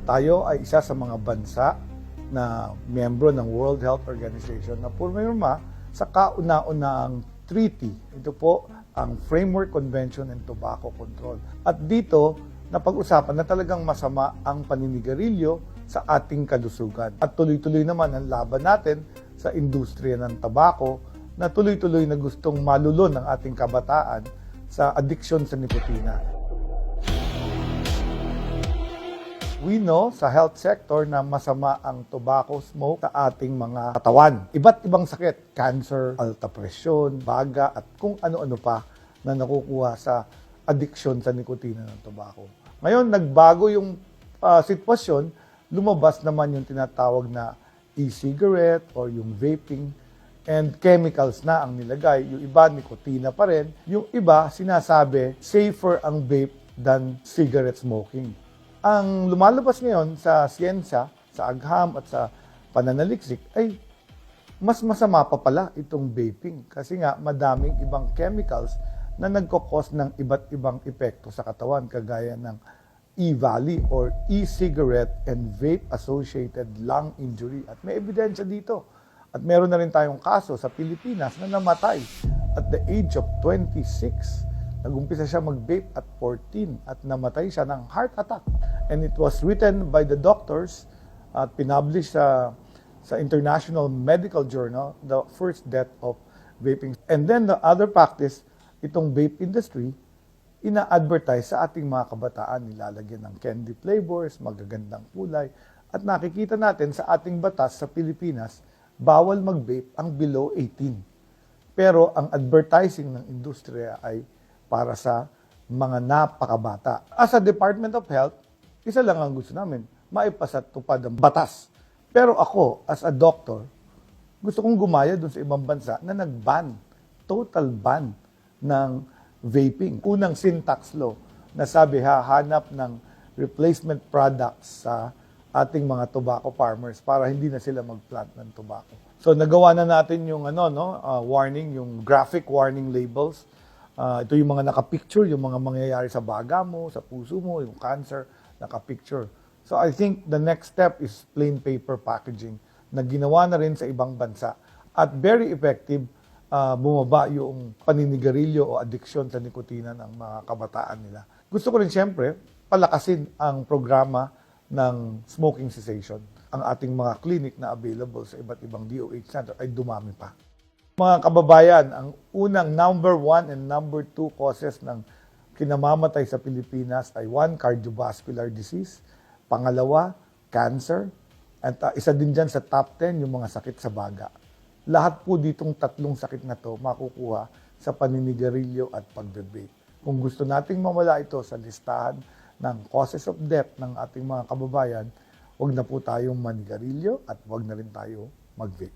Tayo ay isa sa mga bansa na miyembro ng World Health Organization na pumirma sa kauna-unahang treaty. Ito po ang Framework Convention on Tobacco Control. At dito, napag-usapan na talagang masama ang paninigarilyo sa ating kalusugan. At tuloy-tuloy naman ang laban natin sa industriya ng tabako na tuloy-tuloy na gustong malulon ang ating kabataan sa addiction sa nikotina. We know sa health sector na masama ang tobacco smoke sa ating mga katawan. Iba't ibang sakit, cancer, alta presyon, baga, at kung ano-ano pa na nakukuha sa addiction sa nikotina ng tobacco. Ngayon, nagbago yung sitwasyon, lumabas naman yung tinatawag na e-cigarette or yung vaping, and chemicals na ang nilagay. Yung iba, nikotina pa rin. Yung iba, sinasabi, safer ang vape than cigarette smoking. Ang lumalabas ngayon sa siyensya, sa agham at sa pananaliksik ay mas masama pa pala itong vaping. Kasi nga, madaming ibang chemicals na nagkakos ng iba't ibang epekto sa katawan, kagaya ng e-valley or e-cigarette and vape-associated lung injury. At may ebidensya dito. At meron na rin tayong kaso sa Pilipinas na namatay at the age of 26. Nag-umpisa siya mag-vape at 14 at namatay siya ng heart attack. And it was written by the doctors at pinublish sa International Medical Journal, the first death of vaping. And then the other practice, itong vape industry, ina-advertise sa ating mga kabataan, nilalagyan ng candy flavors, magagandang kulay. At nakikita natin sa ating batas sa Pilipinas, bawal mag-vape ang below 18. Pero ang advertising ng industriya ay para sa mga napakabata. As a Department of Health, isa lang ang gusto namin, maipasatupad ang batas. Pero ako, as a doctor, gusto kong gumaya dun sa ibang bansa na nag-ban, total ban ng vaping. Unang syntax law na sabi hahanap ng replacement products sa ating mga tobacco farmers para hindi na sila mag-plant ng tobacco. So nagawa na natin yung warning, yung graphic warning labels. Ito yung mga nakapicture, yung mga mangyayari sa baga mo, sa puso mo, yung cancer, nakapicture. So I think the next step is plain paper packaging na ginawa na rin sa ibang bansa. At very effective, bumaba yung paninigarilyo o addiction sa nikotina ng mga kabataan nila. Gusto ko rin siyempre palakasin ang programa ng smoking cessation. Ang ating mga clinic na available sa iba't ibang DOH center ay dumami pa. Mga kababayan, ang unang number 1 and number 2 causes ng kinamamatay sa Pilipinas ay 1, cardiovascular disease, pangalawa, cancer, at isa din dyan sa top 10 yung mga sakit sa baga. Lahat po ditong tatlong sakit na to makukuha sa paninigarilyo at pagbe-vape. Kung gusto nating mawala ito sa listahan ng causes of death ng ating mga kababayan, huwag na po tayong manigarilyo at huwag na rin tayo mag-vape.